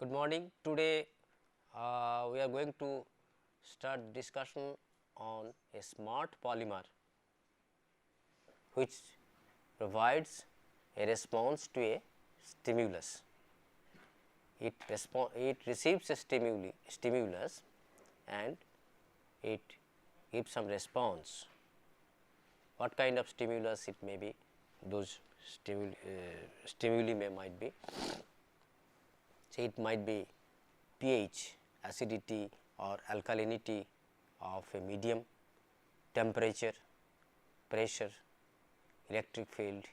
Good morning. Today we are going to start discussion on a smart polymer which provides a response to a stimulus. It receives a stimulus and it gives some response. What kind of stimulus it may be? Those stimuli might be. So, it might be pH, acidity or alkalinity of a medium, temperature, pressure, electric field,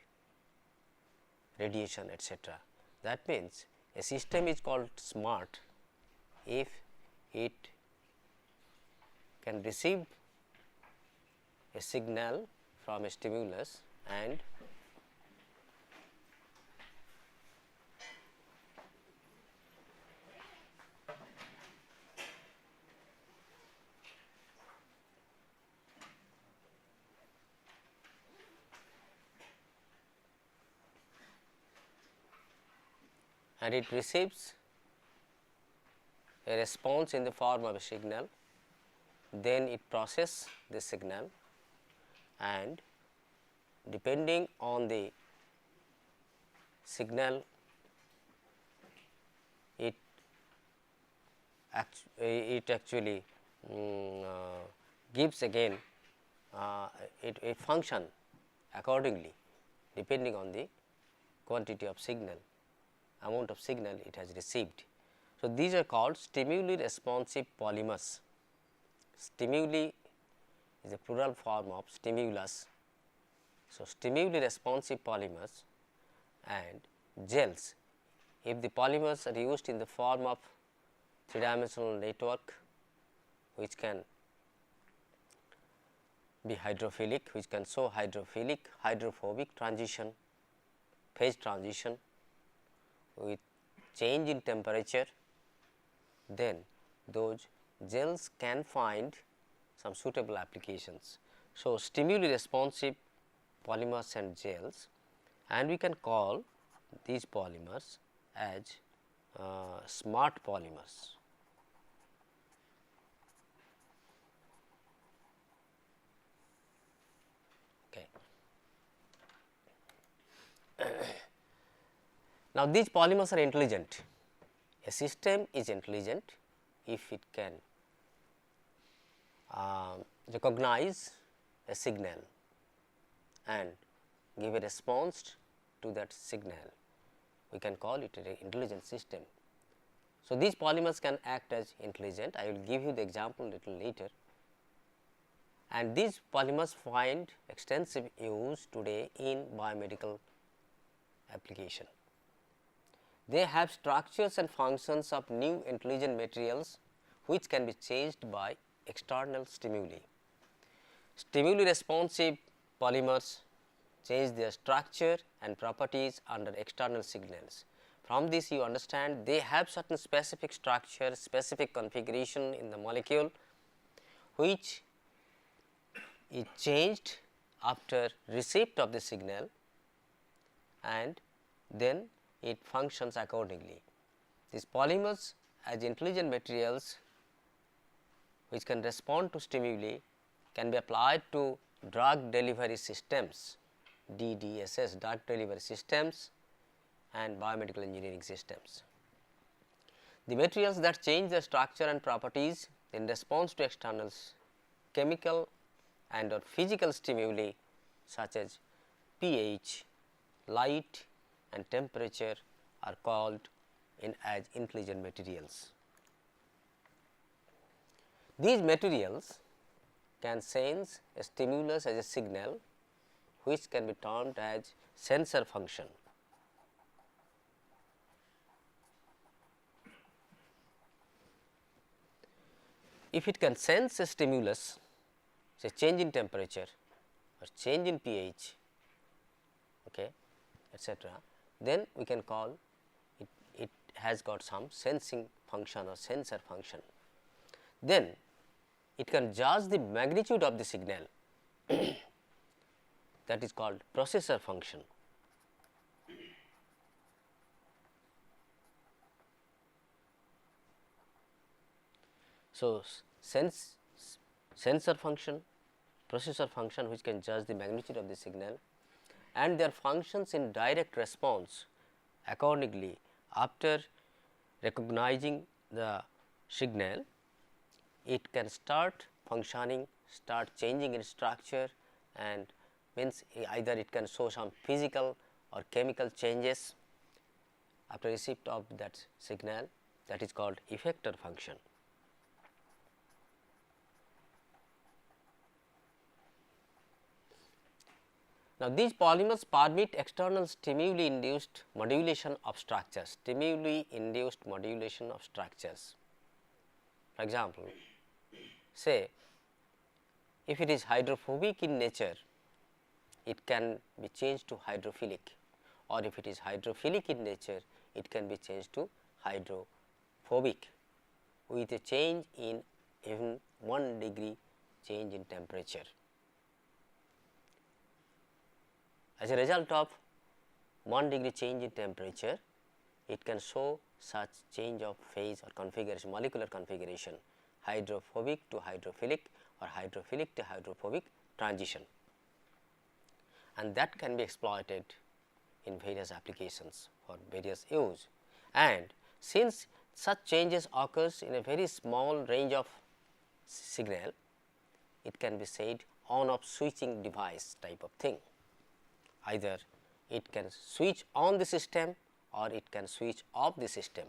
radiation, etc. That means, a system is called smart if it can receive a signal from a stimulus and it receives a response in the form of a signal, then it processes the signal and depending on the signal it actually gives again it function accordingly depending on the quantity of signal, amount of signal it has received. So, these are called stimuli responsive polymers. Stimuli is a plural form of stimulus. So, stimuli responsive polymers and gels, if the polymers are used in the form of 3-dimensional network which can be hydrophilic, which can show hydrophilic, hydrophobic transition, phase transition with change in temperature, then those gels can find some suitable applications. So, stimuli responsive polymers and gels, and we can call these polymers as smart polymers. Okay. Now, these polymers are intelligent. A system is intelligent if it can recognize a signal and give a response to that signal. We can call it an intelligent system. So, these polymers can act as intelligent. I will give you the example little later. And these polymers find extensive use today in biomedical application. They have structures and functions of new intelligent materials which can be changed by external stimuli. Stimuli responsive polymers change their structure and properties under external signals. From this you understand they have certain specific structure, specific configuration in the molecule which is changed after receipt of the signal and then it functions accordingly. These polymers as intelligent materials which can respond to stimuli can be applied to drug delivery systems, DDSS, drug delivery systems and biomedical engineering systems. The materials that change their structure and properties in response to external chemical and or physical stimuli such as pH, light and temperature are called as intelligent materials. These materials can sense a stimulus as a signal which can be termed as sensor function. If it can sense a stimulus, say change in temperature or change in pH, okay, etc., then we can call it has got some sensing function or sensor function. Then it can judge the magnitude of the signal that is called processor function. So, sensor function, processor function which can judge the magnitude of the signal, and their functions in direct response accordingly. After recognizing the signal, it can start functioning, start changing its structure, and means either it can show some physical or chemical changes after receipt of that signal, that is called effector function. Now, these polymers permit external stimuli induced modulation of structures, stimuli induced modulation of structures. For example, say if it is hydrophobic in nature, it can be changed to hydrophilic, or if it is hydrophilic in nature, it can be changed to hydrophobic with a change in even 1 degree change in temperature. As a result of 1 degree change in temperature, it can show such change of phase or configuration, molecular configuration, hydrophobic to hydrophilic or hydrophilic to hydrophobic transition, and that can be exploited in various applications for various use. And since such changes occurs in a very small range of signal, it can be said on off switching device type of thing. Either it can switch on the system or it can switch off the system.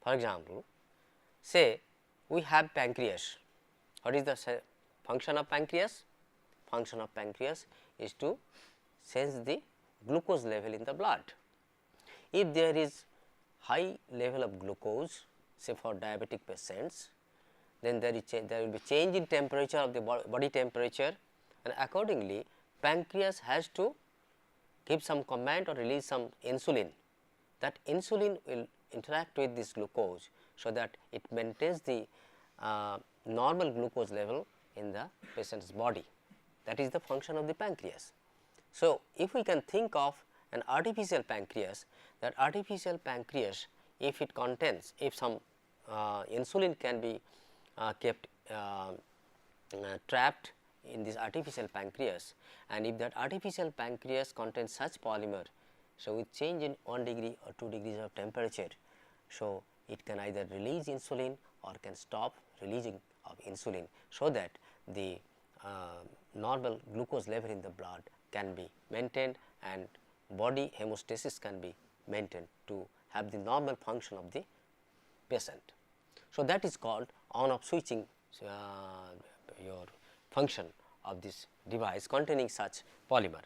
For example, say we have pancreas. What is the function of pancreas? Function of pancreas is to sense the glucose level in the blood. If there is high level of glucose, say for diabetic patients, then there will be change in temperature of the body temperature, and accordingly pancreas has to give some command or release some insulin. That insulin will interact with this glucose, so that it maintains the normal glucose level in the patient's body. That is the function of the pancreas. So, if we can think of an artificial pancreas, that artificial pancreas, if it contains, if some insulin can be kept trapped in this artificial pancreas, and if that artificial pancreas contains such polymer, so with change in 1 degree or 2 degrees of temperature, so it can either release insulin or can stop releasing of insulin, so that the normal glucose level in the blood can be maintained and body hemostasis can be maintained to have the normal function of the patient. So, that is called on off switching your function of this device containing such polymer.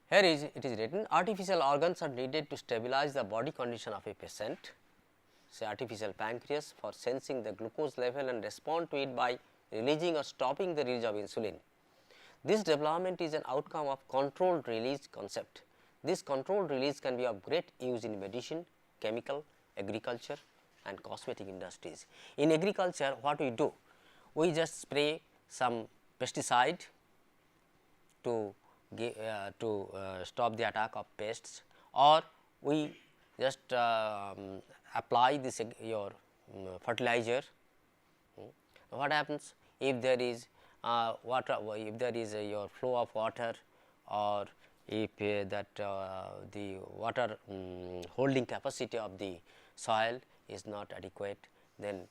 Here is it is written, artificial organs are needed to stabilize the body condition of a patient, say artificial pancreas for sensing the glucose level and respond to it by releasing or stopping the release of insulin. This development is an outcome of controlled release concept. This controlled release can be of great use in medicine, chemical, agriculture and cosmetic industries. In agriculture, what we do? We just spray some pesticide to stop the attack of pests, or we just apply this your fertilizer. What happens if there is water, if there is your flow of water, or if that the water holding capacity of the soil is not adequate, then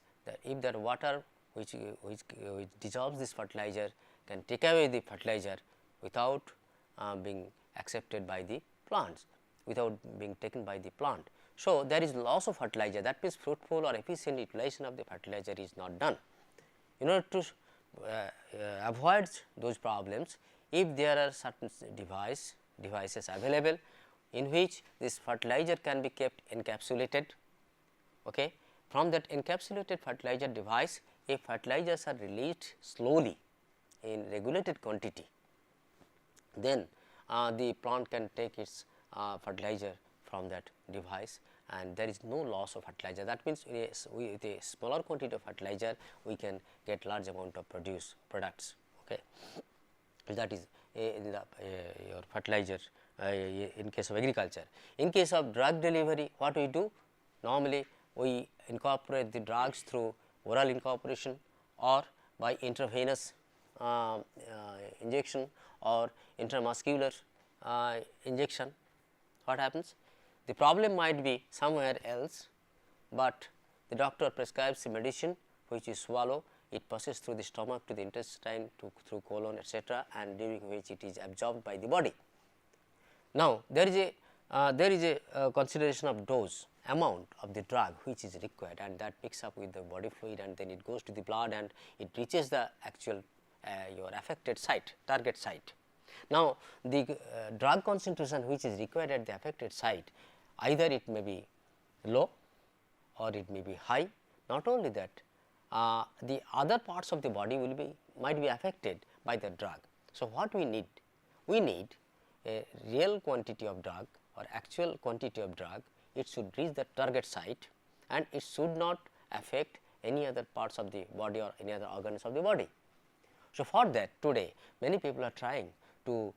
if that water which dissolves this fertilizer can take away the fertilizer without being accepted by the plants, without being taken by the plant. So, there is loss of fertilizer, that means fruitful or efficient utilization of the fertilizer is not done. In order to avoid those problems, if there are certain devices available in which this fertilizer can be kept encapsulated, okay. From that encapsulated fertilizer device, if fertilizers are released slowly in regulated quantity, then the plant can take its fertilizer from that device and there is no loss of fertilizer. That means, with a smaller quantity of fertilizer we can get large amount of products. Okay. That is your fertilizer in case of agriculture. In case of drug delivery, what we do? Normally we incorporate the drugs through oral incorporation or by intravenous injection or intramuscular injection, what happens? The problem might be somewhere else, but the doctor prescribes a medicine which you swallow, it passes through the stomach to the intestine to through colon etc., and during which it is absorbed by the body. Now, there is a consideration of dose, amount of the drug which is required, and that picks up with the body fluid, and then it goes to the blood and it reaches the actual your affected site, target site. Now, the drug concentration which is required at the affected site, either it may be low or it may be high. Not only that, the other parts of the body will be might be affected by the drug. So, what we need? We need a real quantity of drug or actual quantity of drug. It should reach the target site and it should not affect any other parts of the body or any other organs of the body. So, for that today many people are trying to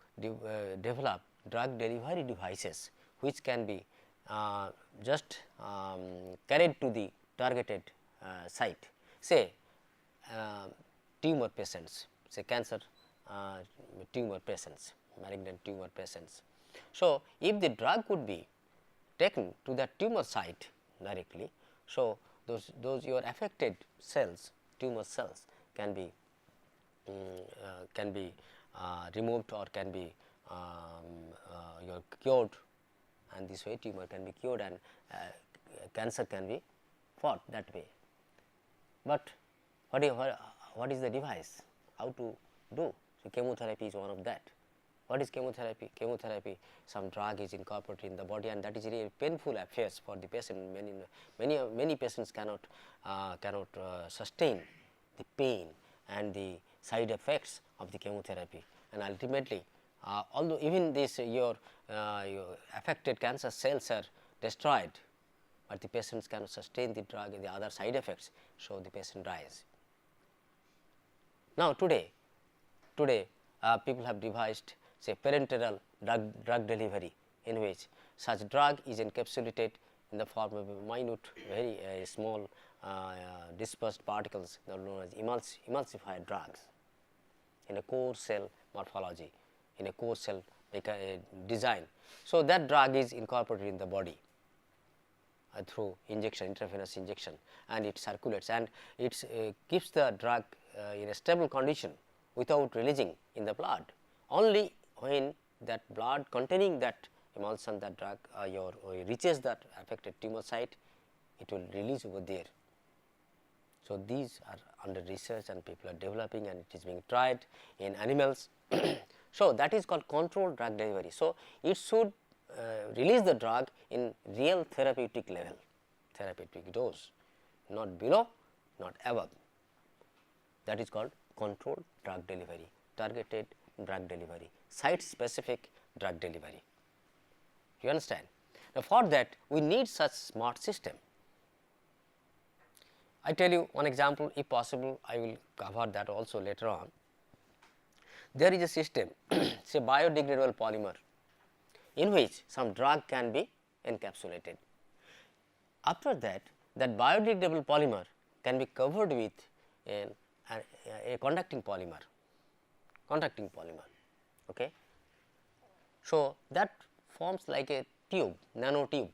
develop drug delivery devices which can be just carried to the targeted site, say tumor patients, say cancer tumor patients, malignant tumor patients. So, if the drug could be taken to that tumor site directly, so those your affected cells, tumor cells can be removed or can be cured, and this way tumor can be cured and cancer can be fought that way. But what is the device? How to do? So, chemotherapy is one of that. What is chemotherapy? Chemotherapy, some drug is incorporated in the body, and that is really painful affairs for the patient. Many patients cannot sustain the pain and the side effects of the chemotherapy, and ultimately although even this your affected cancer cells are destroyed, but the patients cannot sustain the drug and the other side effects, so the patient dies. Now, today people have devised say parenteral drug delivery, in which such drug is encapsulated in the form of minute very small dispersed particles known as emulsified drugs in a core cell morphology, in a core cell design. So, that drug is incorporated in the body through injection, intravenous injection, and it circulates and it keeps the drug in a stable condition without releasing in the blood. Only when that blood containing that emulsion, that drug reaches that affected tumor site, it will release over there. So, these are under research and people are developing, and it is being tried in animals. So, that is called controlled drug delivery. So, it should release the drug in real therapeutic level, therapeutic dose, not below, not above. That is called controlled drug delivery, targeted drug delivery, site specific drug delivery. You understand? Now, for that we need such smart system. I tell you one example, if possible I will cover that also later on. There is a system say biodegradable polymer, in which some drug can be encapsulated. After that, that biodegradable polymer can be covered with a conducting polymer. Okay. So, that forms like a tube, nanotube,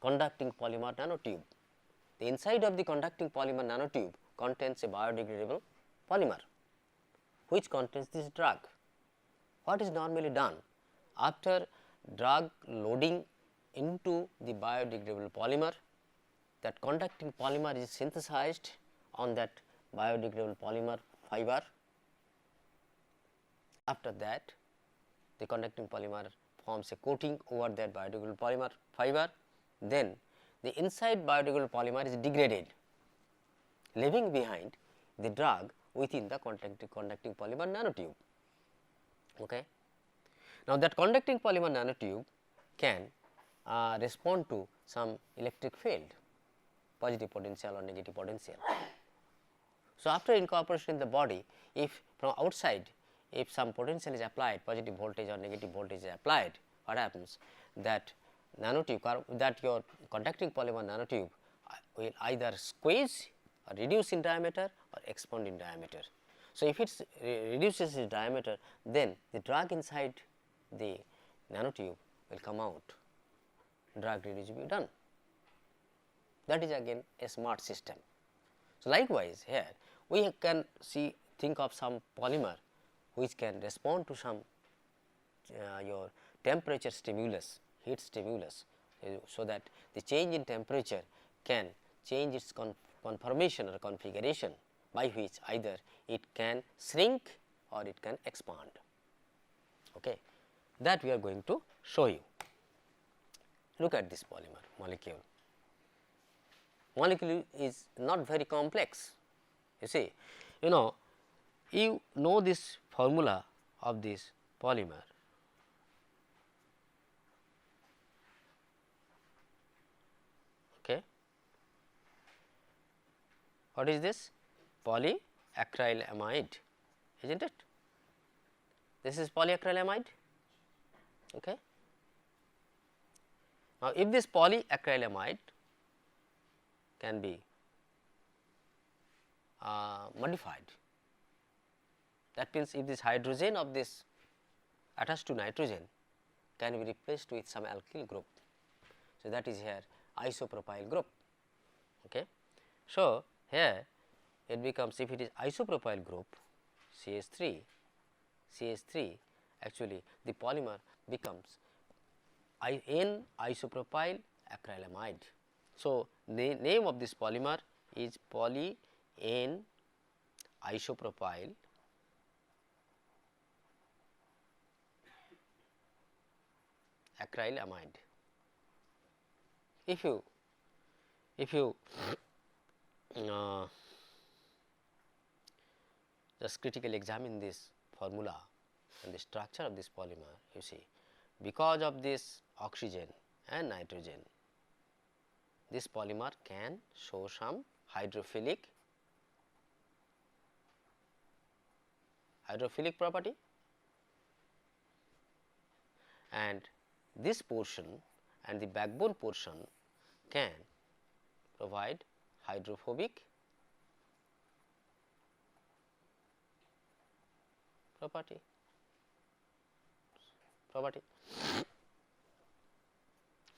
conducting polymer nanotube. The inside of the conducting polymer nanotube contains a biodegradable polymer which contains this drug. What is normally done? After drug loading into the biodegradable polymer, that conducting polymer is synthesized on that biodegradable polymer fiber. After that, the conducting polymer forms a coating over that biodegradable polymer fiber. Then the inside biodegradable polymer is degraded, leaving behind the drug within the conducting polymer nanotube. Okay. Now, that conducting polymer nanotube can respond to some electric field, positive potential or negative potential. So, after incorporation in the body, if from outside, if some potential is applied, positive voltage or negative voltage is applied, what happens? That nanotube, that your contacting polymer nanotube will either squeeze or reduce in diameter or expand in diameter. So, if it reduces its diameter, then the drag inside the nanotube will come out, drag reduce will be done. That is again a smart system. So, likewise here we can think of some polymer which can respond to some your temperature stimulus, heat stimulus, so that the change in temperature can change its conformation or configuration, by which either it can shrink or it can expand. Okay. That we are going to show you. Look at this polymer molecule. Molecule is not very complex. You see, you know this formula of this polymer. Okay. What is this? Polyacrylamide, isn't it? This is polyacrylamide. Okay. Now, if this polyacrylamide can be modified, that means if this hydrogen of this attached to nitrogen can be replaced with some alkyl group. So, that is here isopropyl group. Okay. So, here it becomes, if it is isopropyl group CH3, actually the polymer becomes N isopropyl acrylamide. So, the name of this polymer is poly N isopropyl acrylamide. If you just critically examine this formula and the structure of this polymer, you see, because of this oxygen and nitrogen, this polymer can show some hydrophilic property, and this portion and the backbone portion can provide hydrophobic property.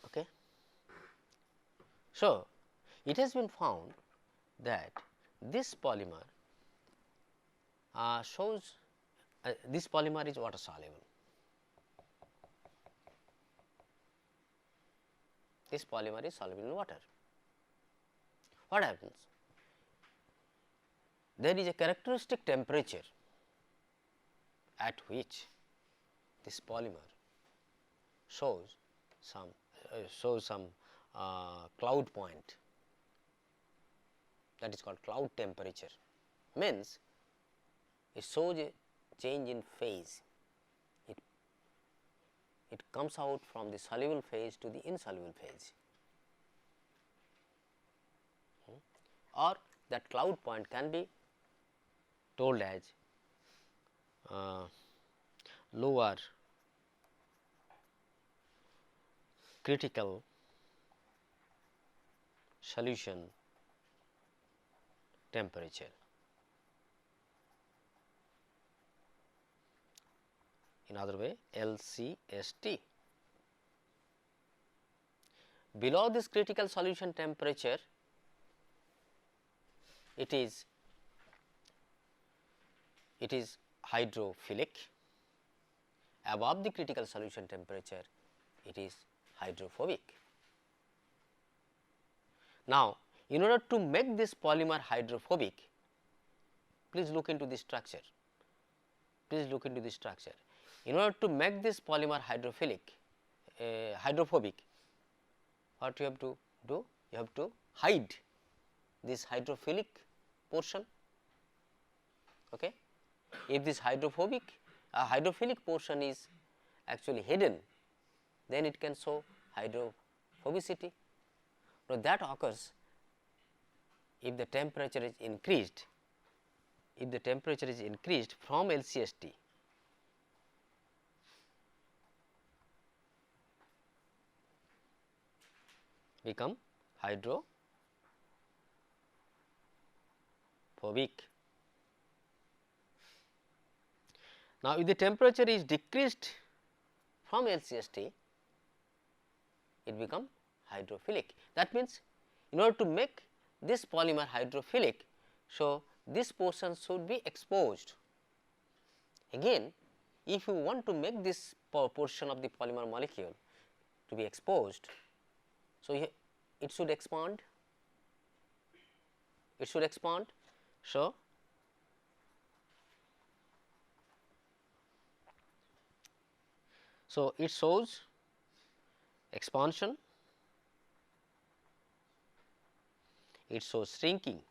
Okay. So, it has been found that this polymer shows this polymer is water soluble. This polymer is soluble in water. What happens? There is a characteristic temperature at which this polymer shows some cloud point, that is called cloud temperature, means it shows a change in phase. It comes out from the soluble phase to the insoluble phase, or that cloud point can be told as lower critical solution temperature. In other way, LCST. Below this critical solution temperature, it is hydrophilic. Above the critical solution temperature, it is hydrophobic. Now, in order to make this polymer hydrophobic, please look into this structure. In order to make this polymer hydrophobic, what you have to do? You have to hide this hydrophilic portion. Okay. If this hydrophilic portion is actually hidden, then it can show hydrophobicity. Now, that occurs if the temperature is increased. If the temperature is increased from LCST, become hydrophobic. Now, if the temperature is decreased from LCST, it become hydrophilic. That means, in order to make this polymer hydrophilic, so this portion should be exposed. Again, if you want to make this portion of the polymer molecule to be exposed, so it should expand, So, it shows expansion, it shows shrinking.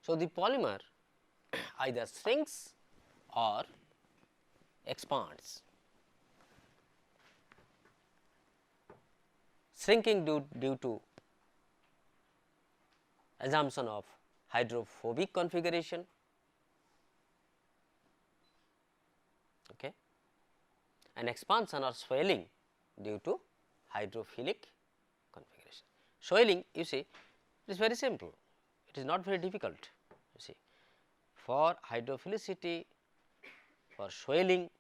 So, the polymer either shrinks or expands. Shrinking due to assumption of hydrophobic configuration, okay, and expansion or swelling due to hydrophilic configuration. Swelling, you see, it is very simple, it is not very difficult. You see, for hydrophilicity, for swelling,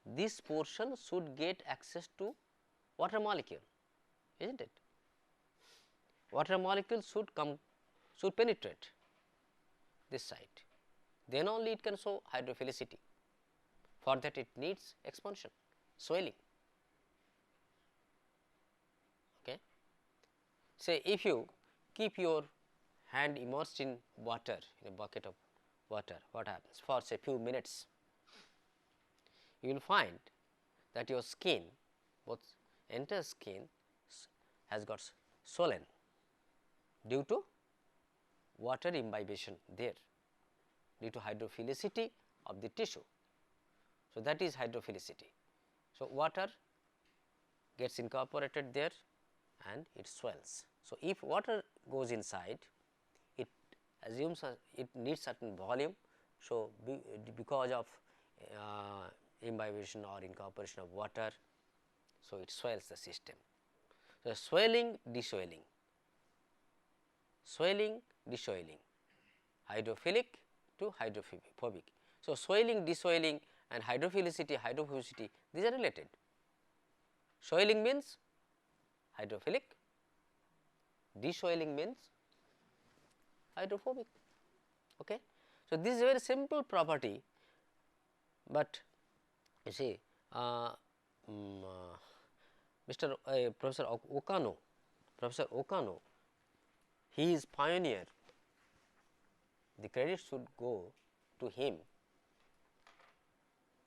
this portion should get access to water molecule, is not it? Water molecule should penetrate this site, then only it can show hydrophilicity. For that it needs expansion, swelling. Okay. Say if you keep your hand immersed in water, in a bucket of water, what happens? For say few minutes, you will find that your skin, both entire skin has got swollen due to water imbibition there, due to hydrophilicity of the tissue. So, that is hydrophilicity. So, water gets incorporated there and it swells. So, if water goes inside, it assumes it needs certain volume. So, because of imbibition or incorporation of water, so it swells the system. So, swelling, deswelling, hydrophilic to hydrophobic. So, swelling, deswelling and hydrophilicity, these are related. Swelling means hydrophilic, deswelling means hydrophobic. Okay. So, this is a very simple property, but you see Professor Okano, he is pioneer, the credit should go to him,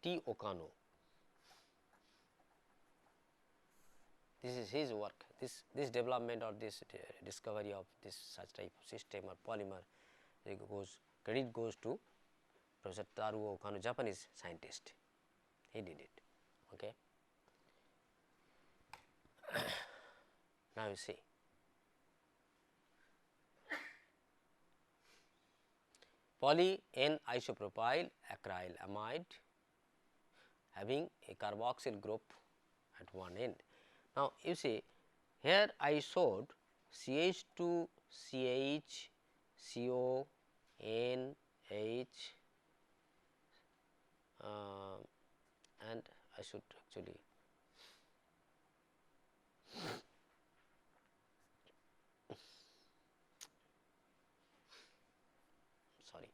T. Okano. This is his work, this development or this discovery of this such type of system or polymer, credit goes to Professor Taruo Okano, Japanese scientist, he did it. Okay. Now, you see, poly N isopropyl acryl amide having a carboxyl group at one end. Now, you see, here I showed CH2 CH CO N H and I should actually sorry.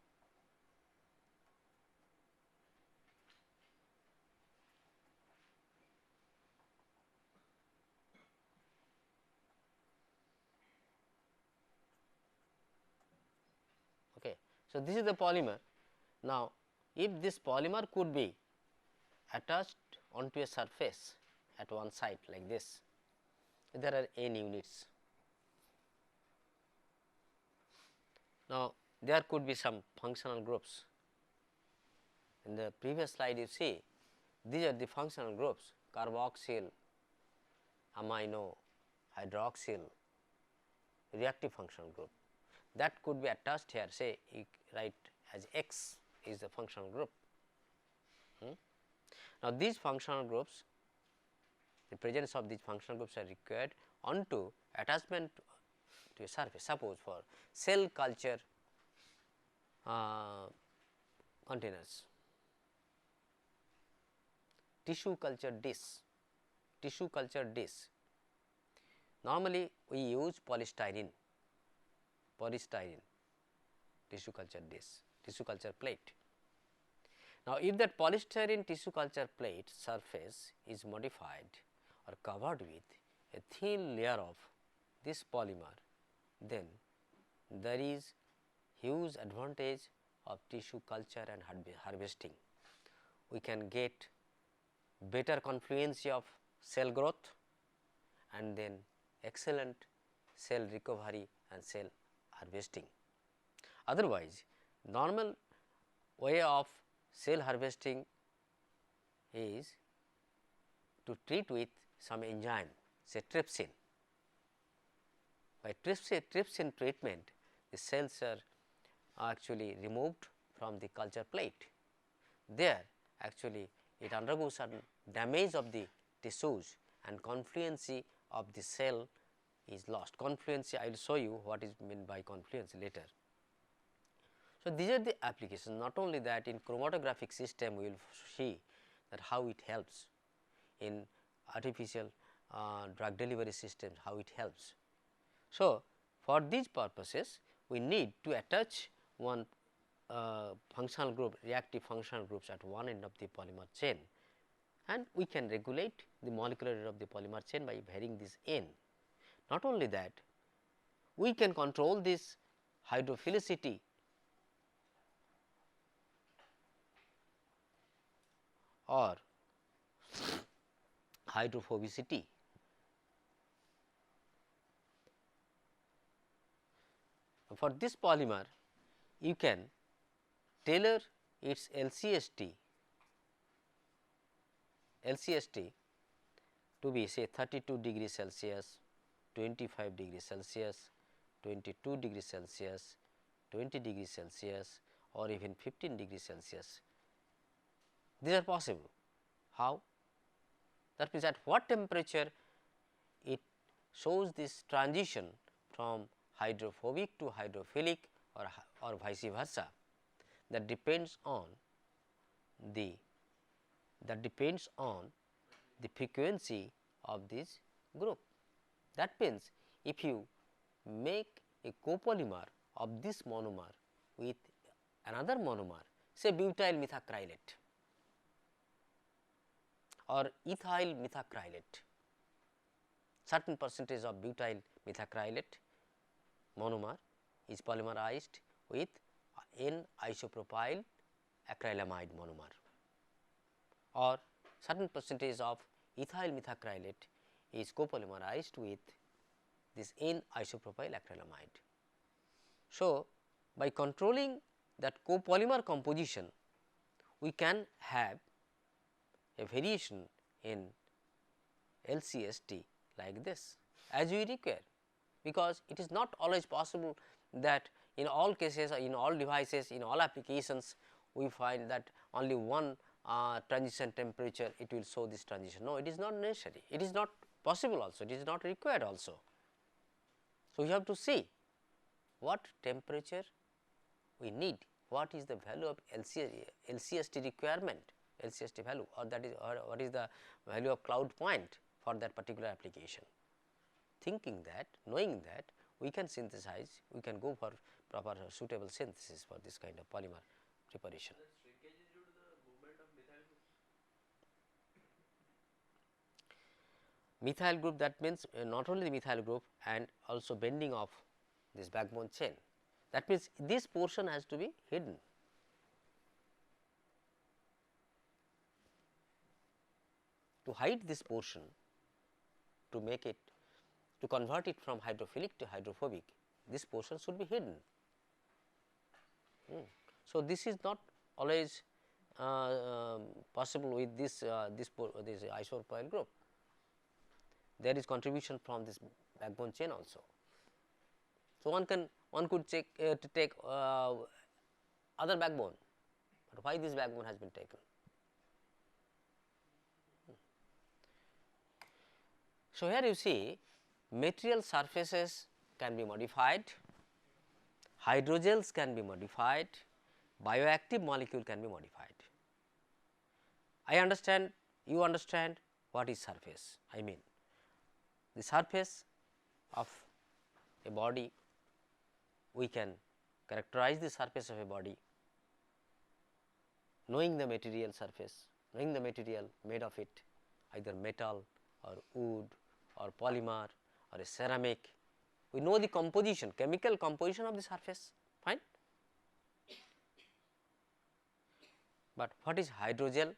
Okay. So, this is the polymer. Now, if this polymer could be attached onto a surface at one side like this, there are n units. Now, there could be some functional groups. In the previous slide you see, these are the functional groups: carboxyl, amino, hydroxyl, reactive functional group. That could be attached here, say you write as X is the functional group. Now, these functional groups the presence of these functional groups are required onto attachment to a surface. Suppose for cell culture containers, tissue culture dish. Normally we use polystyrene tissue culture dish, tissue culture plate. Now, if that polystyrene tissue culture plate surface is modified or covered with a thin layer of this polymer, then there is huge advantage of tissue culture and harvesting. We can get better confluence of cell growth and then excellent cell recovery and cell harvesting. Otherwise, normal way of cell harvesting is to treat with some enzyme, say trypsin. By trypsin treatment, the cells are actually removed from the culture plate. There actually it undergoes certain damage of the tissues and confluency of the cell is lost. Confluency, I will show you what is meant by confluence later. So, these are the applications. Not only that, in chromatographic system we will see that how it helps, in artificial drug delivery systems how it helps. So, for these purposes we need to attach one functional group, reactive functional groups at one end of the polymer chain, and we can regulate the molecular weight of the polymer chain by varying this n. Not only that, we can control this hydrophilicity or hydrophobicity. For this polymer, you can tailor its LCST to be say 32 degrees Celsius, 25 degrees Celsius, 22 degrees Celsius, 20 degrees Celsius or even 15 degrees Celsius. These are possible. How? That means at what temperature it shows this transition from hydrophobic to hydrophilic or vice versa. That depends on the frequency of this group. That means, if you make a copolymer of this monomer with another monomer, say butyl methacrylate or ethyl methacrylate, certain percentage of butyl methacrylate monomer is polymerized with N isopropyl acrylamide monomer, or certain percentage of ethyl methacrylate is copolymerized with this N isopropyl acrylamide. So, by controlling that copolymer composition, we can have a variation in LCST like this as we require, because it is not always possible that in all cases, in all devices, in all applications we find that only one transition temperature it will show this transition. No, it is not necessary, it is not possible also, it is not required also. So, we have to see what temperature we need, what is the value of LCST requirement, LCST value, or that is, or what is the value of cloud point for that particular application. Thinking that, knowing that, we can synthesize, we can go for proper suitable synthesis for this kind of polymer preparation. Methyl group, that means not only the methyl group and also bending of this backbone chain. That means, this portion has to be hidden. To hide this portion, to make it, to convert it from hydrophilic to hydrophobic, this portion should be hidden. So, this is not always possible with this isopropyl group. There is contribution from this backbone chain also. So, one could take other backbone, but why this backbone has been taken? So, here you see material surfaces can be modified, hydrogels can be modified, bioactive molecule can be modified. I understand, you understand what is surface. I mean the surface of a body, we can characterize the surface of a body knowing the material surface, knowing the material made of it, either metal or wood or polymer or a ceramic. We know the composition, chemical composition of the surface, fine. But what is hydrogel?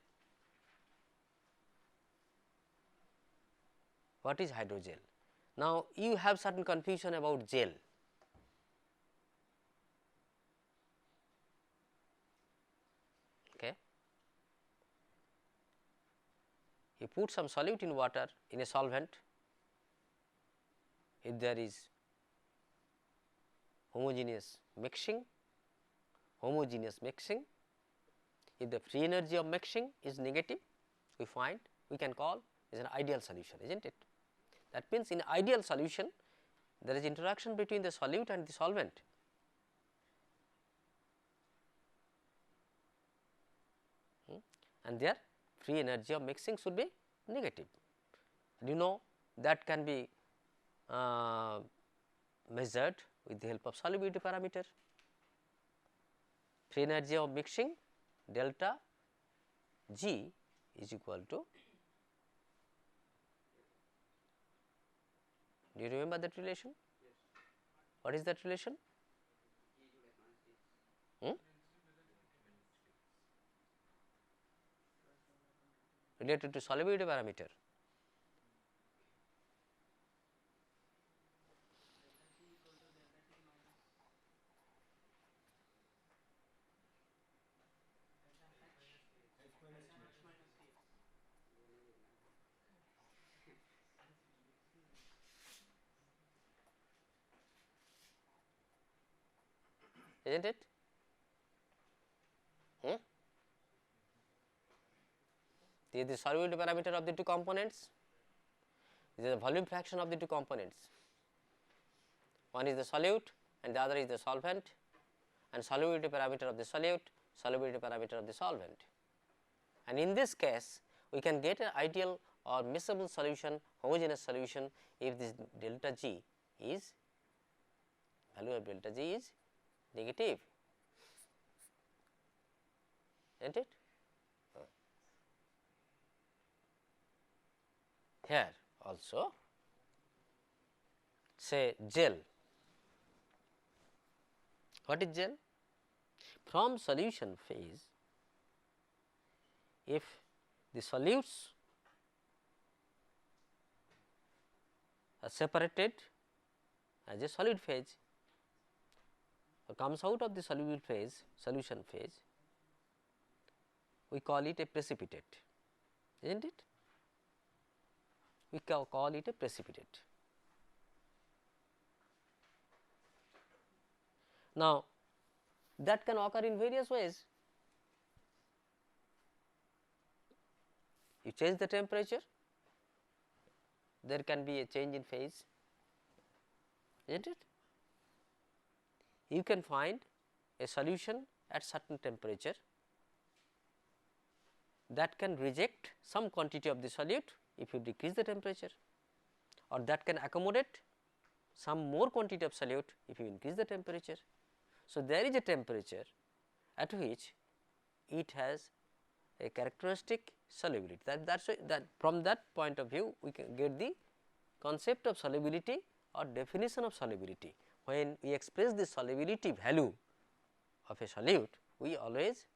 What is hydrogel? Now, you have certain confusion about gel. Okay. You put some solute in water in a solvent, if there is homogeneous mixing, if the free energy of mixing is negative, we find we can call is an ideal solution, is not it? That means, in ideal solution there is interaction between the solute and the solvent. And their free energy of mixing should be negative. And you know that can be measured with the help of solubility parameter. Free energy of mixing delta G is equal to, do you remember that relation? Yes. What is that relation? Related to solubility parameter. Is not it? This is the solubility parameter of the two components. This is the volume fraction of the two components. One is the solute and the other is the solvent, and solubility parameter of the solute, solubility parameter of the solvent. And in this case, we can get an ideal or miscible solution, homogeneous solution, if this delta G is, value of delta G is negative, is not it? Here also, say gel. What is gel? From solution phase, if the solutes are separated as a solid phase or comes out of the soluble phase, solution phase, we call it a precipitate, is not it? We call it a precipitate. Now, that can occur in various ways. You change the temperature, there can be a change in phase, is not it? You can find a solution at certain temperature that can reject some quantity of the solute if you decrease the temperature, or that can accommodate some more quantity of solute if you increase the temperature. So, there is a temperature at which it has a characteristic solubility. That's why that from that point of view we can get the concept of solubility or definition of solubility. When we express the solubility value of a solute, we always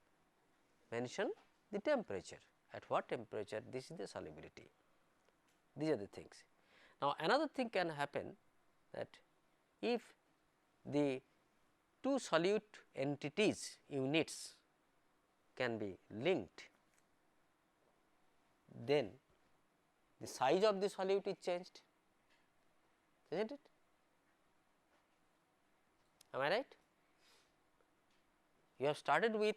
mention the temperature, at what temperature this is the solubility. These are the things. Now, another thing can happen, that if the two solute entities units can be linked, then the size of the solute is changed, is not it? Am I right? You have started with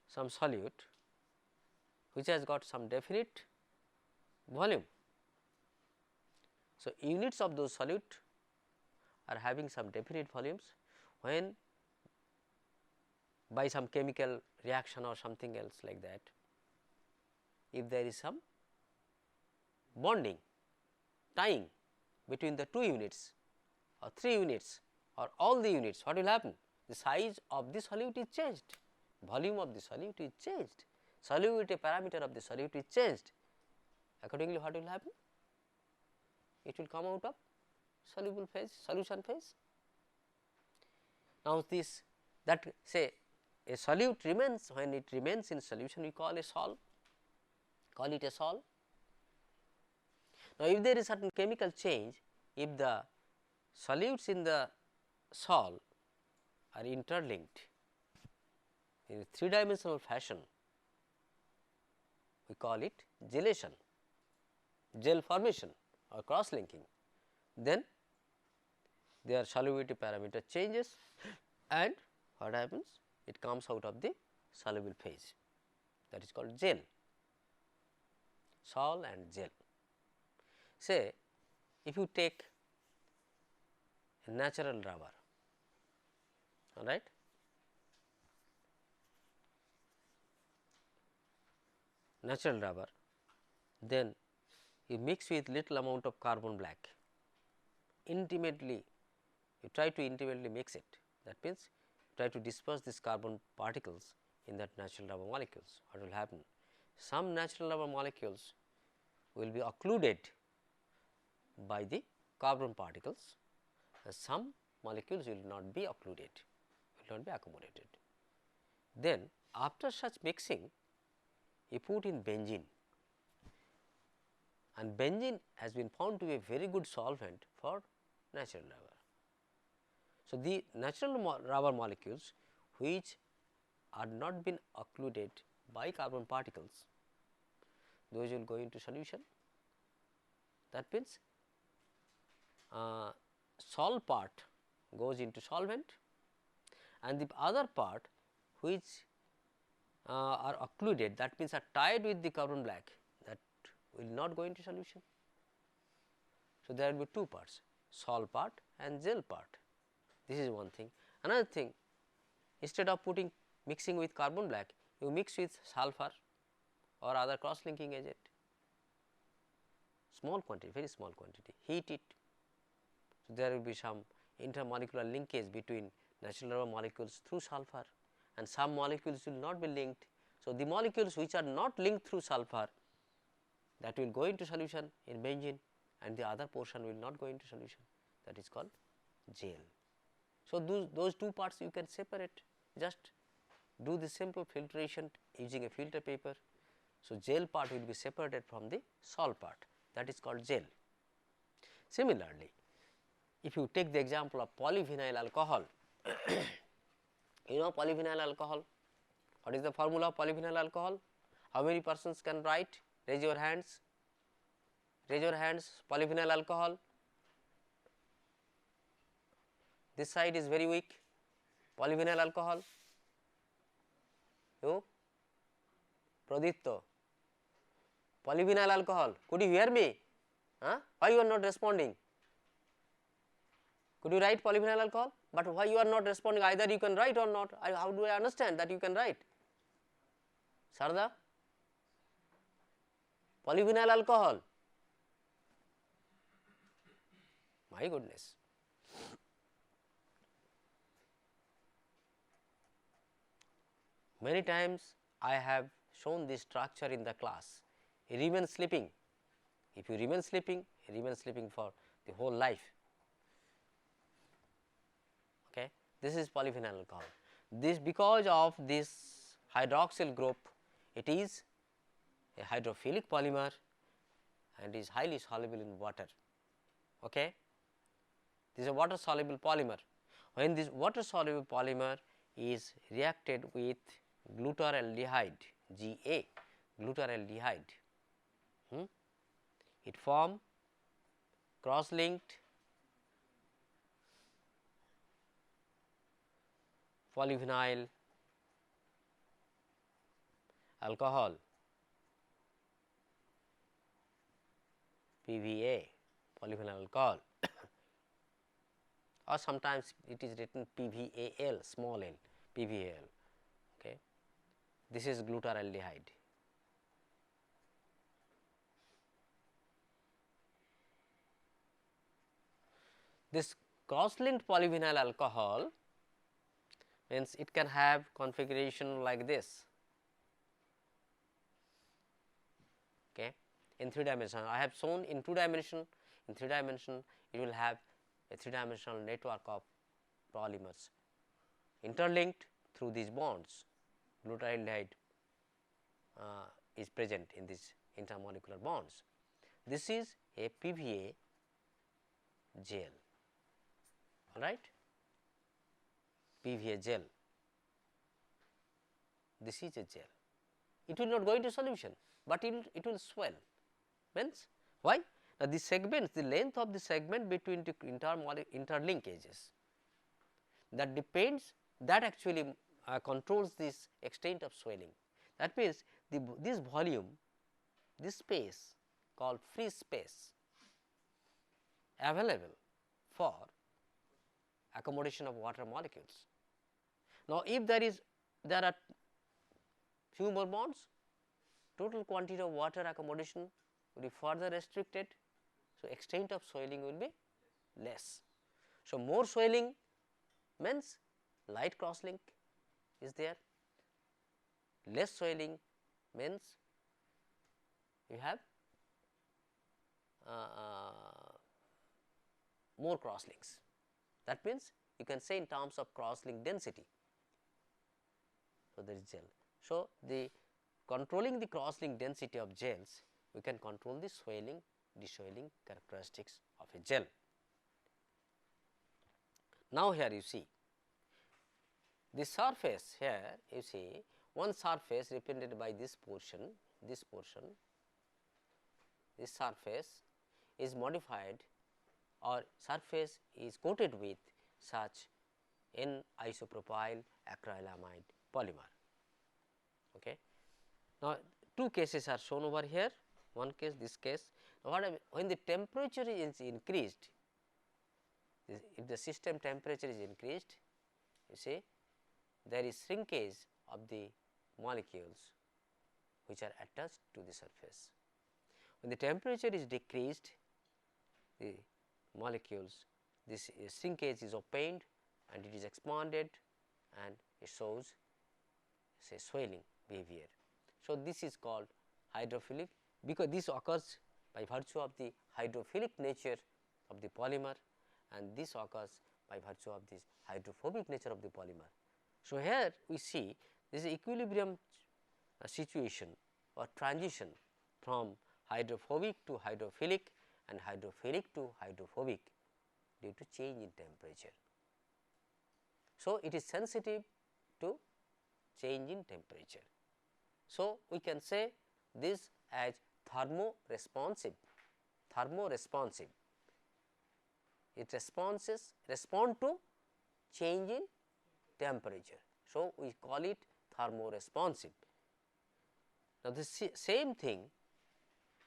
some solute which has got some definite volume, So, units of those solute are having some definite volumes. When by some chemical reaction or something else like that, if there is some bonding, tying between the 2 units or 3 units or all the units, what will happen? The size of the solute is changed, volume of the solute is changed, solubility parameter of the solute is changed. Accordingly, what will happen? It will come out of soluble phase, solution phase. Now, this that say a solute remains, when it remains in solution, we call a sol, call it a sol. Now, if there is certain chemical change, if the solutes in the sol are interlinked in a 3-dimensional fashion, we call it gelation, gel formation or cross linking, then their solubility parameter changes and what happens? It comes out of the soluble phase, that is called gel, sol and gel. Say if you take a natural rubber, all right, natural rubber, then you mix with little amount of carbon black, intimately you try to intimately mix it, that means try to disperse these carbon particles in that natural rubber molecules. What will happen? Some natural rubber molecules will be occluded by the carbon particles, and some molecules will not be occluded, will not be accommodated. Then after such mixing, you put in benzene, and benzene has been found to be a very good solvent for natural rubber. So, the natural rubber molecules which are not been occluded by carbon particles, those will go into solution. That means, sol part goes into solvent and the other part which are occluded, that means are tied with the carbon black, that will not go into solution. So, there will be 2 parts, sol part and gel part. This is one thing. Another thing, instead of putting mixing with carbon black, you mix with sulfur or other cross linking agent, small quantity, very small quantity, heat it. So, there will be some intermolecular linkage between natural rubber molecules through sulfur, and some molecules will not be linked. So, the molecules which are not linked through sulfur, that will go into solution in benzene, and the other portion will not go into solution, that is called gel. So, those 2 parts you can separate, just do the simple filtration using a filter paper. So, gel part will be separated from the sol part, that is called gel. Similarly, if you take the example of polyvinyl alcohol, you know polyvinyl alcohol, what is the formula of polyvinyl alcohol? How many persons can write? Raise your hands, raise your hands. Polyvinyl alcohol, this side is very weak. Polyvinyl alcohol, you, Praditya, polyvinyl alcohol, could you hear me? Why you are not responding? Could you write polyvinyl alcohol? But why you are not responding? Either you can write or not. How do I understand that you can write? Sarda, polyvinyl alcohol. My goodness. Many times I have shown this structure in the class. You remain sleeping. If you remain sleeping, you remain sleeping for the whole life. Okay. This is polyvinyl alcohol. This, because of this hydroxyl group, it is a hydrophilic polymer and is highly soluble in water. Okay. This is a water soluble polymer. When this water soluble polymer is reacted with glutaralaldehyde, Ga, glutaralaldehyde, it form cross linked polyvinyl alcohol, PVA, polyvinyl alcohol or sometimes it is written PVAL, small l, PVAL. Okay. This is glutaralaldehyde. This cross-linked polyvinyl alcohol means it can have configuration like this. Okay. In 3 dimension, I have shown in 2 dimension, in 3 dimension it will have a 3-dimensional network of polymers interlinked through these bonds. Glutaralaldehyde is present in these intermolecular bonds. This is a PVA gel, all right, PVA gel. This is a gel. It will not go into solution, but it will swell. Means why? Now, the segments, the length of the segment between the interlinkages, that depends, that actually controls this extent of swelling. That means, this volume, this space called free space available for accommodation of water molecules. Now, if there are few more bonds, total quantity of water accommodation will be further restricted. So, extent of swelling will be less. So, more swelling means light cross link is there, less swelling means you have more cross links. That means, you can say in terms of cross link density. So, there is gel. So, the controlling the cross link density of gels, we can control the swelling, deswelling characteristics of a gel. Now, here you see the surface, here you see one surface represented by this portion, this surface is modified or surface is coated with such N-isopropyl acrylamide polymer. Okay. Now, two cases are shown over here, one case, this case. Now, when the temperature is increased, if the system temperature is increased, you see there is shrinkage of the molecules which are attached to the surface. When the temperature is decreased, the molecules, this shrinkage is obtained and it is expanded and it shows say swelling behavior. So, this is called hydrophilic, because this occurs by virtue of the hydrophilic nature of the polymer, and this occurs by virtue of this hydrophobic nature of the polymer. So, here we see this is equilibrium situation or transition from hydrophobic to hydrophilic and hydrophilic to hydrophobic due to change in temperature. So, it is sensitive to change in temperature. So, we can say this as thermoresponsive. It respond to change in temperature. So, we call it thermoresponsive. Now, the same thing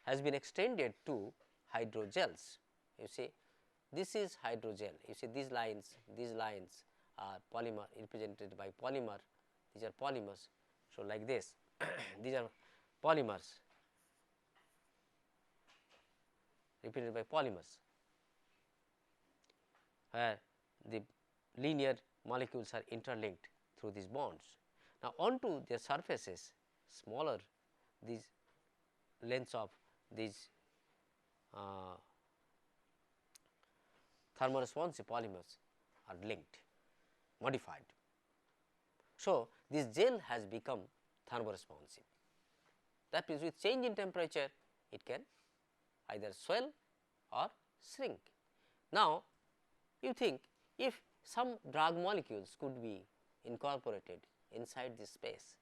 has been extended to hydrogels. You see, this is hydrogel. You see, these lines are polymer represented by polymer. These are polymers. So, like this, these are polymers represented by polymers, where the linear molecules are interlinked through these bonds. Now, onto their surfaces, smaller these lengths of these thermoresponsive polymers are linked, modified. So, this gel has become thermoresponsive. That means, with change in temperature, it can either swell or shrink. Now, you think if some drug molecules could be incorporated inside this space,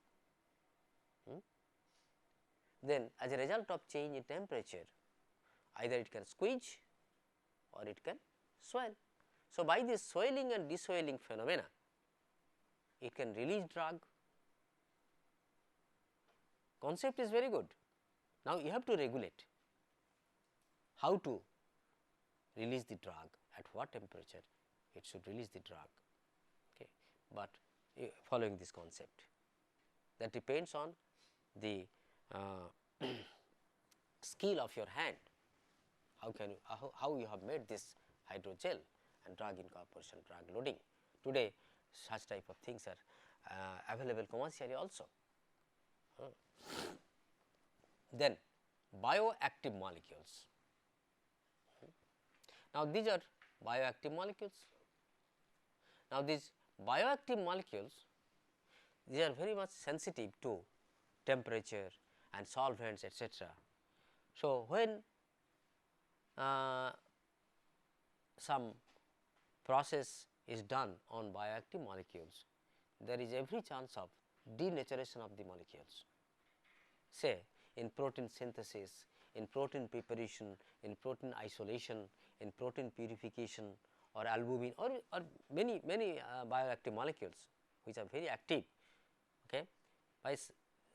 then as a result of change in temperature, either it can squeeze or it can swell. So, by this swelling and deswelling phenomena, it can release drug. Concept is very good. Now, you have to regulate how to release the drug, at what temperature it should release the drug. Okay. But following this concept, that depends on the skill of your hand, how can you how you have made this hydrogel and drug incorporation, drug loading. Today such type of things are available commercially also. Then bioactive molecules. Now, these are bioactive molecules. Now, these bioactive molecules, these are very much sensitive to temperature and solvents, etc. So, when some process is done on bioactive molecules, there is every chance of denaturation of the molecules. Say in protein synthesis, in protein preparation, in protein isolation, in protein purification, or albumin, or many bioactive molecules which are very active. Okay. By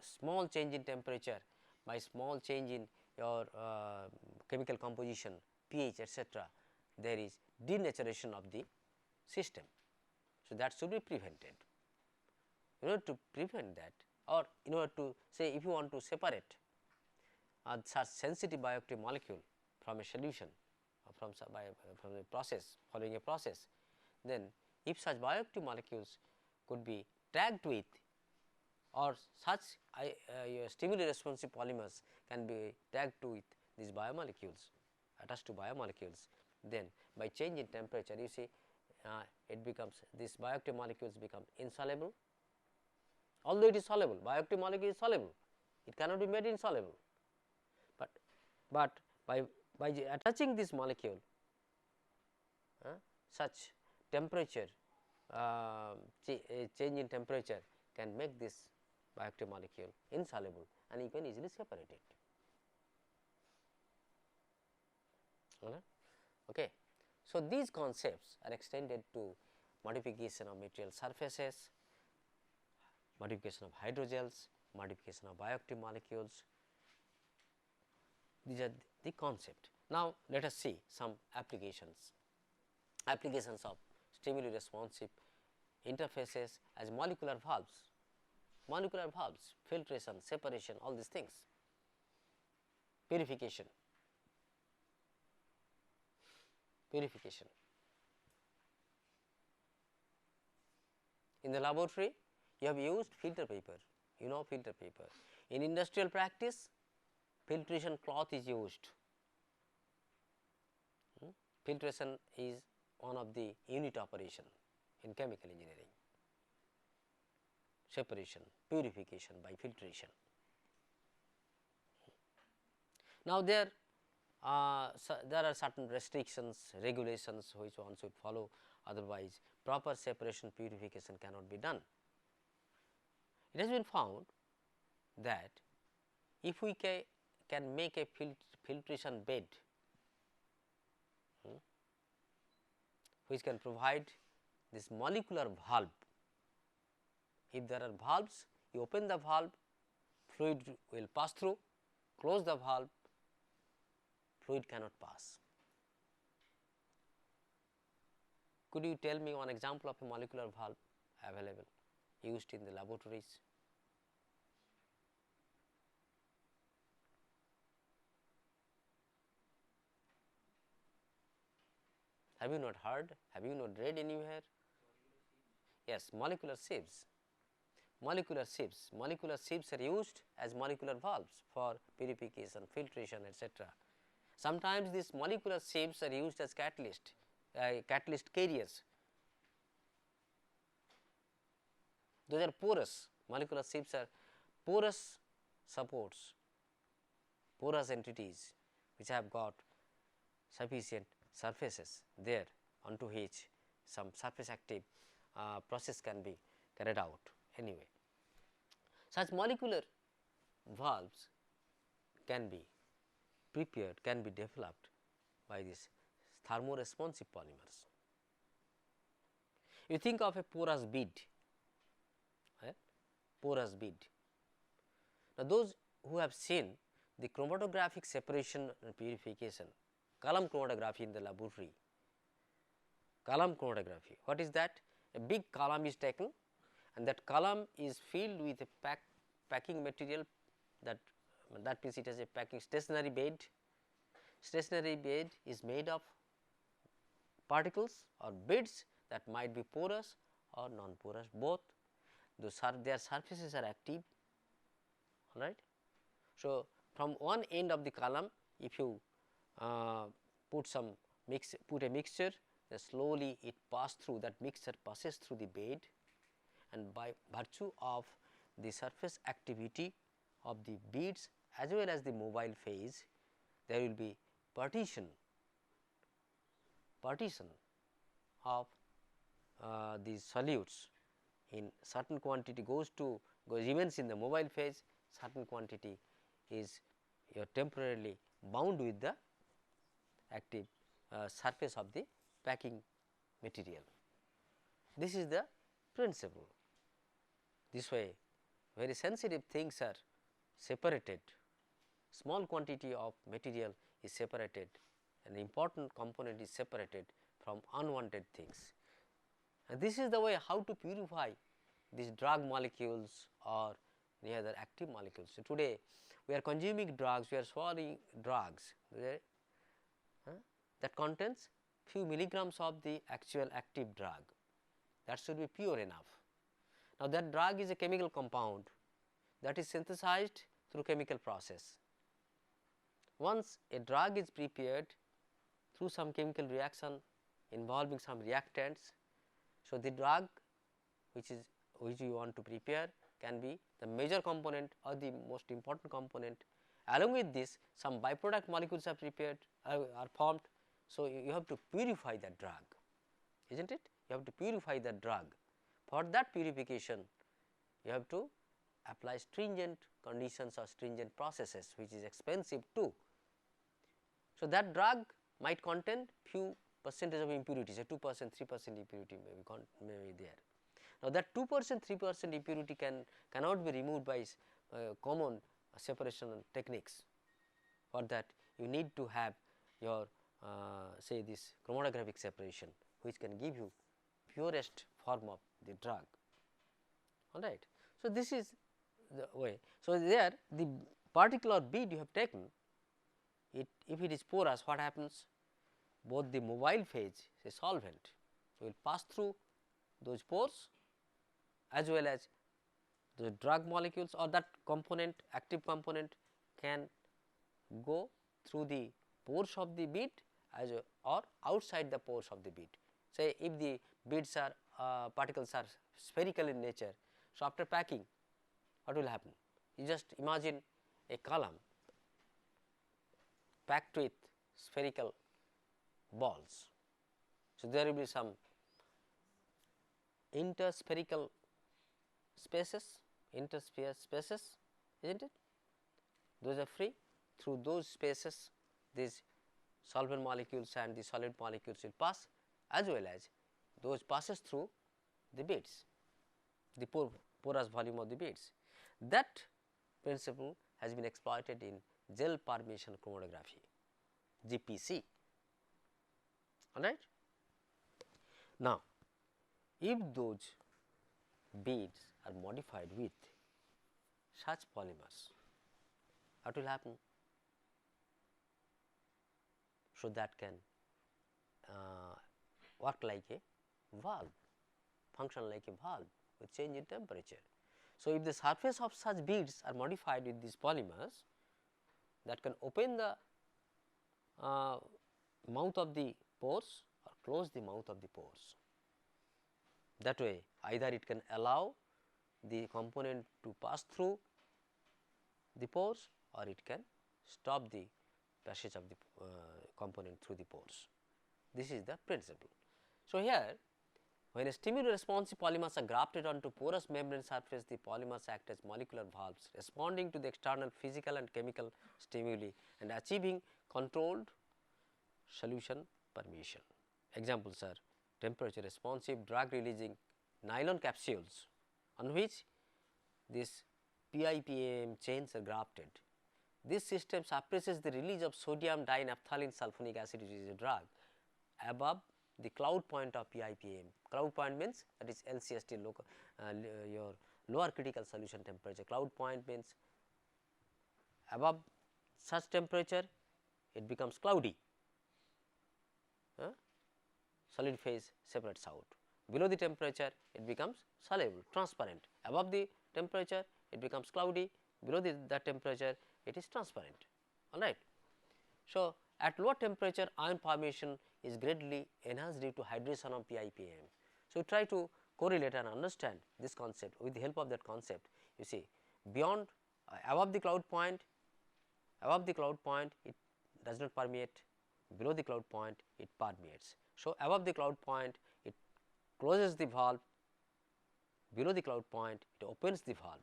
small change in temperature, by small change in your chemical composition, pH, etc., there is denaturation of the system. So, that should be prevented. In order to prevent that, or in order to say, if you want to separate such sensitive bioactive molecule from a solution or from a process, following a process, then if such bioactive molecules could be tagged with, or such stimuli responsive polymers can be tagged to with these biomolecules, attached to biomolecules, then by change in temperature, you see it becomes, these bioactive molecules become insoluble. Although it is soluble, bioactive molecule is soluble, it cannot be made insoluble, but by attaching this molecule, such temperature change in temperature can make this bioactive molecule insoluble, and you can easily separate it. Okay. So, these concepts are extended to modification of material surfaces, modification of hydrogels, modification of bioactive molecules. These are the concept. Now, let us see some applications of stimuli responsive interfaces as molecular valves, filtration, separation, all these things, purification. In the laboratory, you have used filter paper, you know filter paper. In industrial practice, filtration cloth is used. Filtration is one of the unit operation in chemical engineering. Separation, purification by filtration. Now, there are certain restrictions, regulations which one should follow, otherwise proper separation, purification cannot be done. It has been found that if we can make a filtration bed which can provide this molecular valve. If there are valves, you open the valve, fluid will pass through, close the valve, fluid cannot pass. Could you tell me one example of a molecular valve available, used in the laboratories? Have you not heard? Have you not read anywhere? Yes, molecular sieves. Molecular sieves are used as molecular valves for purification, filtration, etc. Sometimes these molecular sieves are used as catalyst carriers. Those are porous, molecular sieves are porous supports, porous entities which have got sufficient surfaces there onto which some surface active process can be carried out. Anyway, such molecular valves can be prepared, can be developed by these thermoresponsive polymers. You think of a porous bead, porous bead. Now, those who have seen the chromatographic separation and purification column chromatography in the laboratory. Column chromatography, what is that? A big column is taken and that column is filled with a packing material, that means it has a packing stationary bed. Stationary bed is made of particles or bits that might be porous or non-porous, both. Their surfaces are active, all right. So, from one end of the column, if you put a mixture, then slowly it that mixture passes through the bed, and by virtue of the surface activity of the beads as well as the mobile phase, there will be partition of these solutes. In certain quantity remains in the mobile phase, certain quantity is temporarily bound with the active surface of the packing material. This is the principle. This way very sensitive things are separated, small quantity of material is separated, an important component is separated from unwanted things. And this is the way how to purify these drug molecules or any other active molecules. So, today we are consuming drugs, we are swallowing drugs that contains few milligrams of the actual active drug, that should be pure enough. Now, that drug is a chemical compound that is synthesized through chemical process. Once a drug is prepared through some chemical reaction involving some reactants, so the drug which you want to prepare can be the major component or the most important component. Along with this, some byproduct molecules are prepared are formed. So, you have to purify that drug, is not it? You have to purify that drug. For that purification, you have to apply stringent conditions or stringent processes, which is expensive too. So, that drug might contain few percentage of impurities, 2%, 3% impurity may be there. Now, that 2%, 3% impurity cannot be removed by common separation techniques. For that, you need to have your say this chromatographic separation, which can give you purest form of the drug, all right. So, this is the way. So, there the particular bead you have taken, if it is porous, what happens? Both the mobile phase, say solvent, will pass through those pores as well as the drug molecules or that component, active component can go through the pores of the bead or outside the pores of the bead. Say if the beads are particles are spherical in nature, so after packing what will happen? You just imagine a column packed with spherical balls. So, there will be some interspherical spaces, intersphere spaces, is not it? Those are free. Through those spaces, these solvent molecules and the solid molecules will pass, as well as those passes through the beads, the porous volume of the beads. That principle has been exploited in gel permeation chromatography, GPC, all right. Now, if those beads are modified with such polymers, what will happen? So, that can work like a valve, function like a valve with change in temperature. So, if the surface of such beads are modified with these polymers, that can open the mouth of the pores or close the mouth of the pores. That way, either it can allow the component to pass through the pores or it can stop the passage of the component through the pores. This is the principle. So, here when a stimuli responsive polymers are grafted onto porous membrane surface, the polymers act as molecular valves responding to the external physical and chemical stimuli and achieving controlled solution permeation. Examples are temperature responsive drug releasing nylon capsules on which these PIPAM chains are grafted. this system suppresses the release of sodium dinaphthalene sulfonic acid, which is a drug, above the cloud point of PIPM. Cloud point means that is LCST, local, your lower critical solution temperature. Cloud point means above such temperature it becomes cloudy, solid phase separates out. Below the temperature it becomes soluble, transparent. Above the temperature it becomes cloudy, below that temperature it is transparent, all right. So, at lower temperature ion formation is greatly enhanced due to hydration of PIPM. So, try to correlate and understand this concept. With the help of that concept, you see beyond above the cloud point it does not permeate, below the cloud point it permeates. So, above the cloud point it closes the valve, below the cloud point it opens the valve.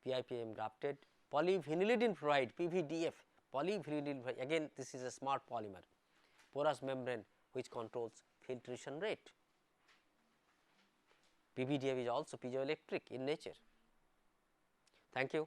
PIPM grafted polyvinylidene fluoride, PVDF, polyvinylidene fluoride, again this is a smart polymer, porous membrane which controls filtration rate. PVDF is also piezoelectric in nature. Thank you.